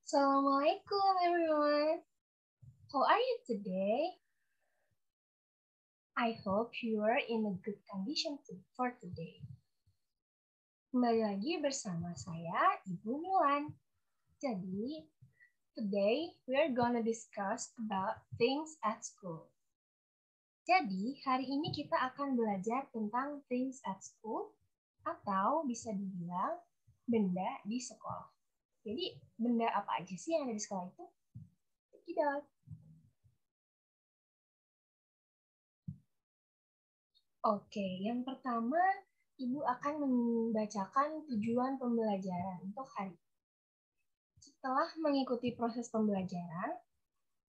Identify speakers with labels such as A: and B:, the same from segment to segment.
A: Assalamualaikum everyone. How are you today? I hope you are in a good condition for today. Kembali lagi bersama saya, Ibu Milan. Jadi, today we are gonna discuss about things at school. Jadi, hari ini kita akan belajar tentang things at school atau bisa dibilang benda di sekolah. Jadi, benda apa aja sih yang ada di sekolah itu? Tidak. Oke, yang pertama Ibu akan membacakan tujuan pembelajaran untuk hari ini. Setelah mengikuti proses pembelajaran,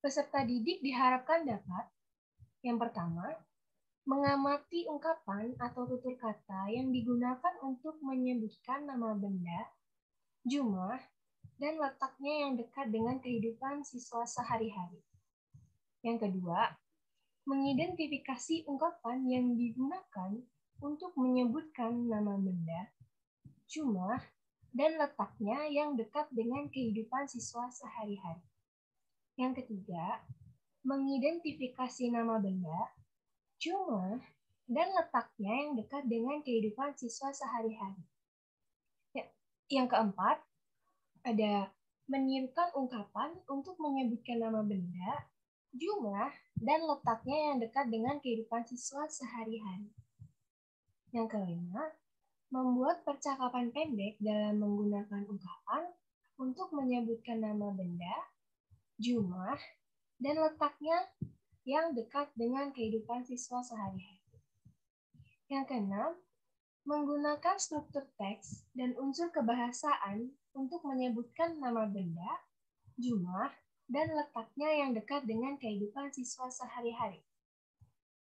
A: peserta didik diharapkan dapat yang pertama, mengamati ungkapan atau tutur kata yang digunakan untuk menyebutkan nama benda, jumlah, dan letaknya yang dekat dengan kehidupan siswa sehari-hari. Yang kedua, mengidentifikasi ungkapan yang digunakan untuk menyebutkan nama benda, jumlah, dan letaknya yang dekat dengan kehidupan siswa sehari-hari. Yang ketiga, mengidentifikasi nama benda, jumlah, dan letaknya yang dekat dengan kehidupan siswa sehari-hari. Yang keempat, ada menirukan ungkapan untuk menyebutkan nama benda, jumlah, dan letaknya yang dekat dengan kehidupan siswa sehari-hari. Yang kelima, membuat percakapan pendek dalam menggunakan ungkapan untuk menyebutkan nama benda, jumlah, dan letaknya yang dekat dengan kehidupan siswa sehari-hari. Yang keenam, menggunakan struktur teks dan unsur kebahasaan untuk menyebutkan nama benda, jumlah, dan letaknya yang dekat dengan kehidupan siswa sehari-hari.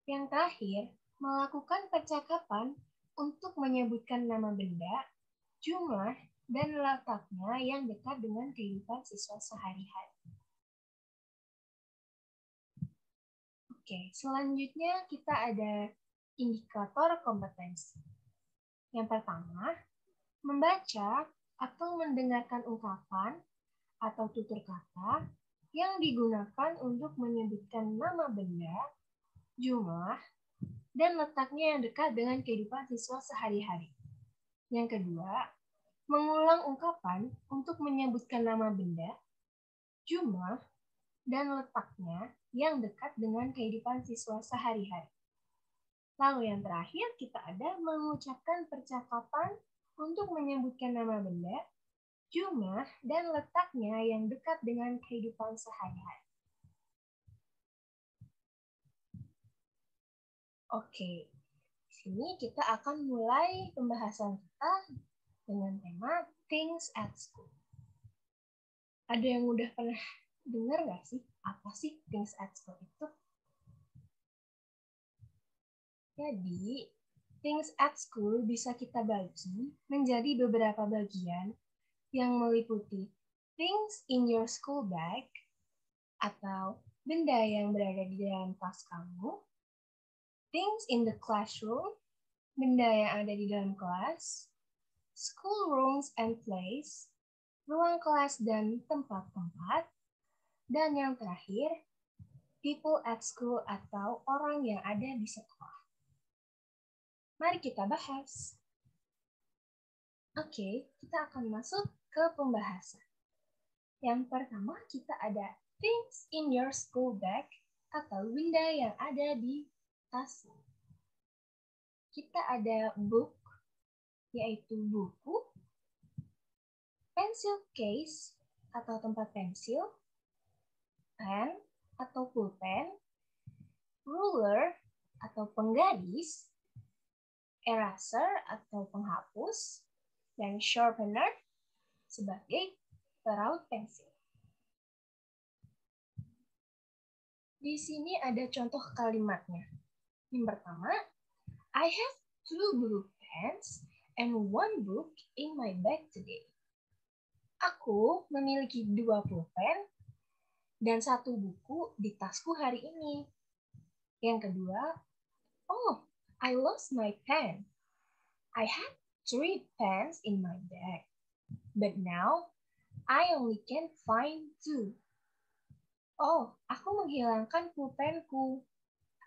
A: Yang terakhir, melakukan percakapan untuk menyebutkan nama benda, jumlah, dan letaknya yang dekat dengan kehidupan siswa sehari-hari. Oke, selanjutnya kita ada indikator kompetensi. Yang pertama, membaca atau mendengarkan ungkapan atau tutur kata yang digunakan untuk menyebutkan nama benda, jumlah, dan letaknya yang dekat dengan kehidupan siswa sehari-hari. Yang kedua, mengulang ungkapan untuk menyebutkan nama benda, jumlah, dan letaknya yang dekat dengan kehidupan siswa sehari-hari. Lalu yang terakhir, kita ada mengucapkan percakapan untuk menyebutkan nama benda, jumlah, dan letaknya yang dekat dengan kehidupan sehari-hari. Oke, di sini kita akan mulai pembahasan kita dengan tema Things at School. Ada yang udah pernah dengar nggak sih? Apa sih Things at School itu? Jadi, Things at School bisa kita bagi menjadi beberapa bagian yang meliputi things in your school bag atau benda yang berada di dalam tas kamu, things in the classroom, benda yang ada di dalam kelas, school rooms and plays, ruang kelas dan tempat-tempat, dan yang terakhir, people at school atau orang yang ada di sekolah. Mari kita bahas. Oke, kita akan masuk ke pembahasan. Yang pertama kita ada things in your school bag atau benda yang ada di tasmu. Kita ada book, yaitu buku, pencil case atau tempat pensil, pen atau pulpen, ruler atau penggaris, eraser atau penghapus, dan sharpener sebagai peraut pensil. Di sini ada contoh kalimatnya. Yang pertama, I have 2 blue pens and 1 book in my bag today. Aku memiliki 2 pulpen dan 1 buku di tasku hari ini. Yang kedua, oh, I lost my pen. I had 3 pens in my bag, but now I only can find 2. Oh, aku menghilangkan pulpenku.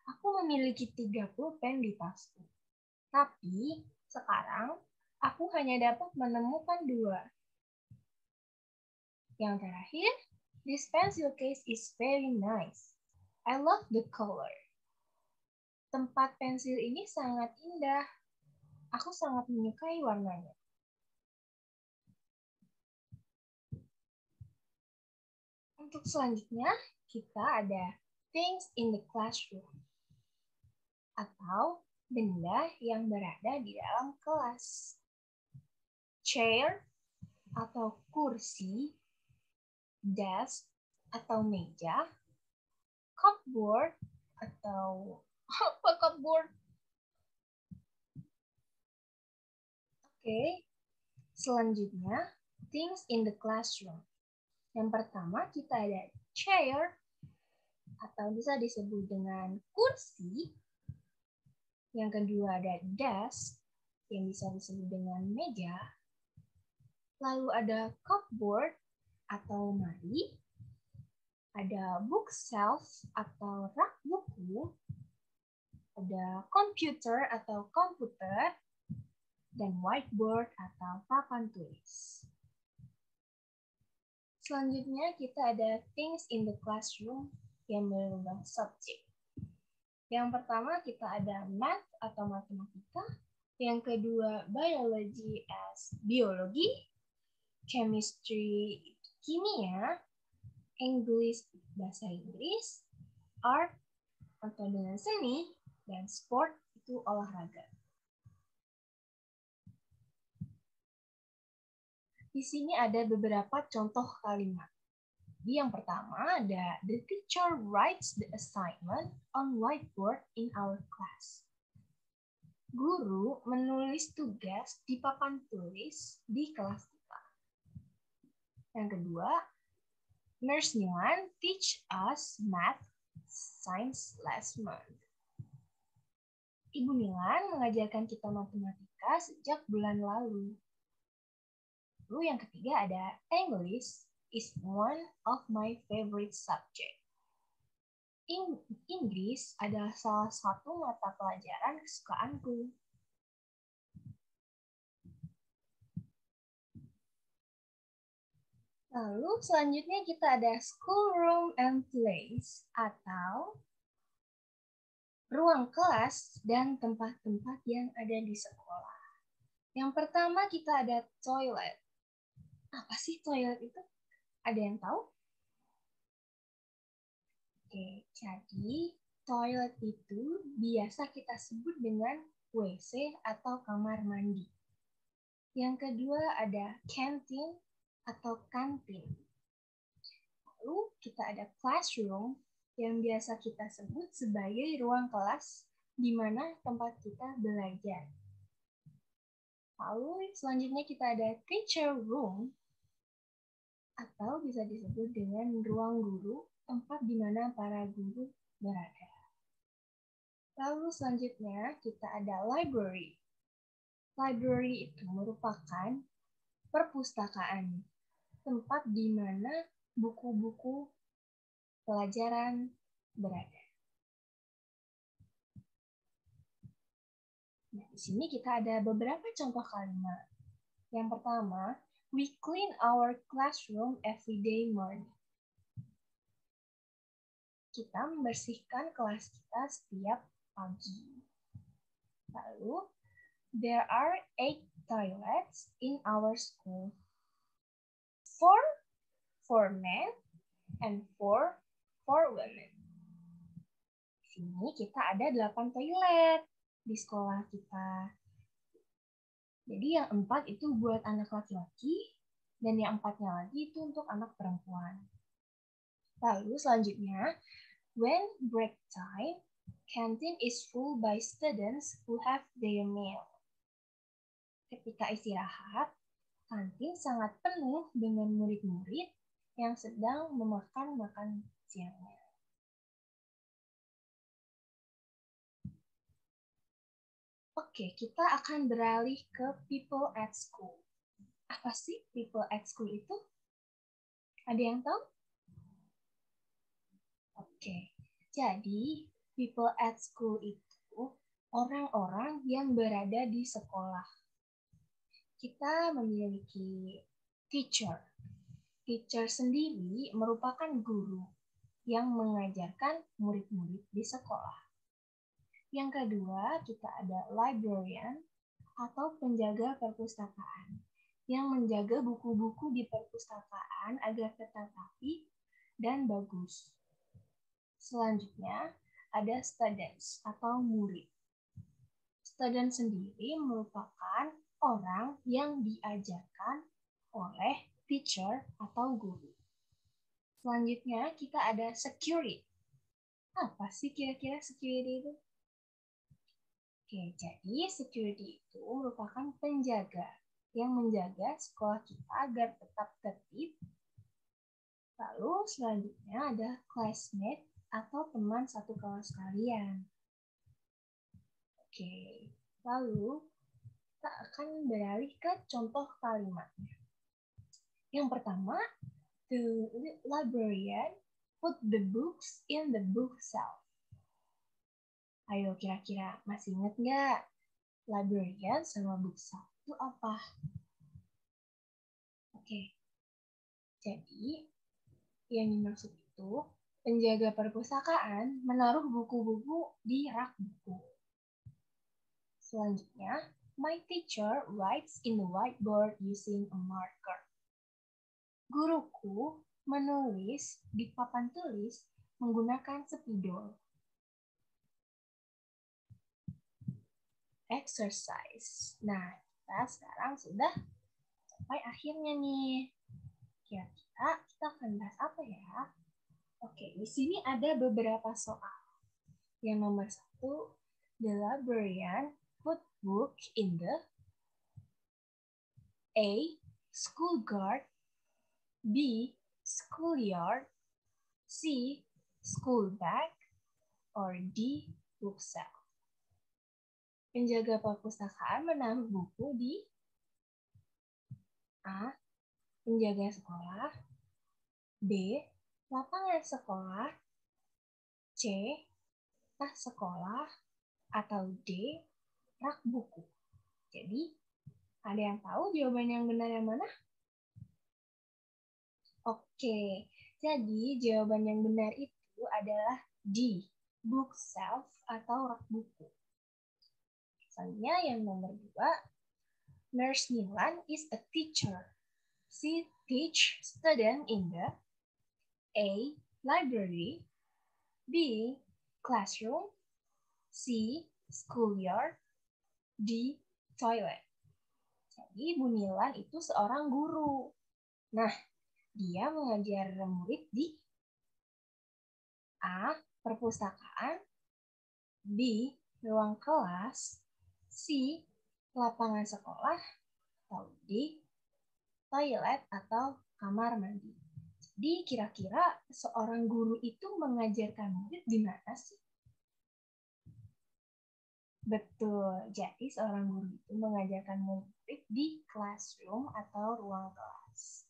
A: Aku memiliki 3 pulpen di tasku. Tapi, sekarang, aku hanya dapat menemukan 2. Yang terakhir, this pencil case is very nice. I love the color. Tempat pensil ini sangat indah. Aku sangat menyukai warnanya. Untuk selanjutnya, kita ada things in the classroom. Atau benda yang berada di dalam kelas. Chair atau kursi, desk atau meja, cupboard atau apa cupboard? Oke, selanjutnya things in the classroom. Yang pertama kita ada chair atau bisa disebut dengan kursi. Yang kedua ada desk yang bisa disebut dengan meja. Lalu ada cupboard atau lemari. Ada bookshelf atau rak buku. Ada computer atau komputer. Dan whiteboard atau papan tulis. Selanjutnya kita ada things in the classroom yang berubah subjek. Yang pertama kita ada math atau matematika. Yang kedua biology as biologi. Chemistry kimia. English bahasa Inggris. Art atau dengan seni. Dan sport itu olahraga. Di sini ada beberapa contoh kalimat. Yang pertama ada the teacher writes the assignment on whiteboard in our class. Guru menulis tugas di papan tulis di kelas kita. Yang kedua, Nurse Nilan teach us math science last month. Ibu Nilan mengajarkan kita matematika sejak bulan lalu. Lalu yang ketiga ada English is one of my favorite subject. Inggris adalah salah satu mata pelajaran kesukaanku. Lalu selanjutnya kita ada schoolroom and place atau ruang kelas dan tempat-tempat yang ada di sekolah. Yang pertama kita ada toilet. Apa sih toilet itu? Ada yang tahu? Oke, jadi toilet itu biasa kita sebut dengan WC atau kamar mandi. Yang kedua ada canteen atau kantin. Lalu kita ada classroom yang biasa kita sebut sebagai ruang kelas di mana tempat kita belajar. Lalu selanjutnya kita ada teacher room atau bisa disebut dengan ruang guru, tempat di mana para guru berada. Lalu selanjutnya kita ada library. Library itu merupakan perpustakaan, tempat di mana buku-buku pelajaran berada. Nah, di sini kita ada beberapa contoh kalimat. Yang pertama, we clean our classroom every day morning. Kita membersihkan kelas kita setiap pagi. Lalu, there are 8 toilets in our school. 4 for men and 4 for women. Di sini kita ada 8 toilet di sekolah kita. Jadi yang 4 itu buat anak laki-laki dan yang 4-nya lagi itu untuk anak perempuan. Lalu selanjutnya, when break time, canteen is full by students who have their meal. Ketika istirahat, kantin sangat penuh dengan murid-murid yang sedang memakan makan siangnya. Oke, kita akan beralih ke people at school. Apa sih people at school itu? Ada yang tahu? Oke, jadi people at school itu orang-orang yang berada di sekolah. Kita memiliki teacher. Teacher sendiri merupakan guru yang mengajarkan murid-murid di sekolah. Yang kedua, kita ada librarian atau penjaga perpustakaan yang menjaga buku-buku di perpustakaan agar tetap rapi dan bagus. Selanjutnya, ada students atau murid. Student sendiri merupakan orang yang diajarkan oleh teacher atau guru. Selanjutnya, kita ada security. Apa sih kira-kira security itu? Oke, jadi security itu merupakan penjaga yang menjaga sekolah kita agar tetap tertib. Lalu selanjutnya ada classmate atau teman satu kelas kalian. Oke, lalu kita akan beralih ke contoh kalimatnya. Yang pertama, the librarian put the books in the bookshelf. Ayo kira-kira masih ingat nggak? Librarian sama bookshelf itu apa? Oke, jadi yang dimaksud itu penjaga perpustakaan menaruh buku-buku di rak buku. Selanjutnya, my teacher writes in the whiteboard using a marker. Guruku menulis di papan tulis menggunakan spidol. Exercise. Nah, kita sekarang sudah sampai akhirnya nih. Kira-kira kita akan bahas apa ya? Oke, di sini ada beberapa soal. Yang nomor 1, the librarian put book in the A. School guard, B. Schoolyard, C. School bag, or D. Bookshelf. Penjaga perpustakaan menaruh buku di A. Penjaga sekolah, B. Lapangan sekolah, C. Tas sekolah, atau D. Rak buku. Jadi, ada yang tahu jawaban yang benar yang mana? Oke, jadi jawaban yang benar itu adalah D. Bookshelf atau rak buku. Misalnya yang nomor 2, Nurse Milan is a teacher. She teach student in the A. Library, B. Classroom, C. Schoolyard, D. Toilet. Jadi Bu Nilan itu seorang guru. Nah, dia mengajar murid di A. Perpustakaan, B. Ruang kelas, C. Lapangan sekolah, atau D. Toilet atau kamar mandi. Jadi kira-kira seorang guru itu mengajarkan murid di mana sih? Betul, jadi seorang guru itu mengajarkan murid di classroom atau ruang kelas.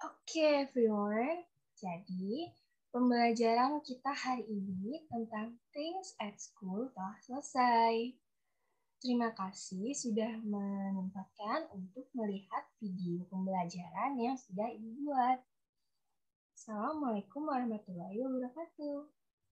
A: Oke, everyone. Jadi, pembelajaran kita hari ini tentang things at school telah selesai. Terima kasih sudah menyempatkan untuk melihat video pembelajaran yang sudah Ibu buat. Assalamualaikum warahmatullahi wabarakatuh.